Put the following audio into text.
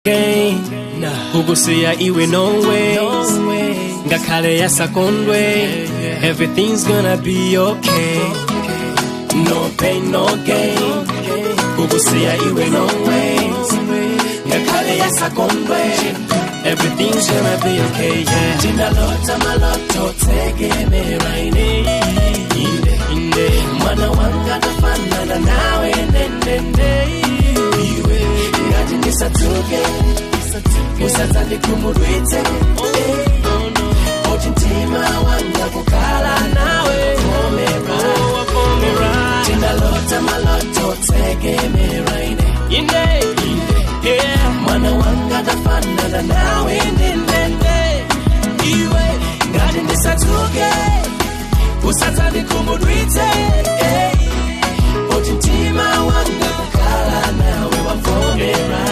again. Kugusia iwe no way. Ngakale ya sakondwe. Everything's gonna be okay. No pain, no gain. Kugusia iwe no way. Ngakale ya sakondwe. Everything's gonna be okay, yeah. Jina lota maloto tegeme raine. Inde mwana wanga nafanana nawe nende. Iwe ngati nisatuke. Usatani kumurwite. Otintima wanga kukala nawe. Komera. Jina lota maloto tegeme raine. Inde yeah. Mwana wanga nafanana nawe nende. Iwe ngati nisatuke. Usatani kumurwite. Otintima wanga kukala nawe. Wavomera.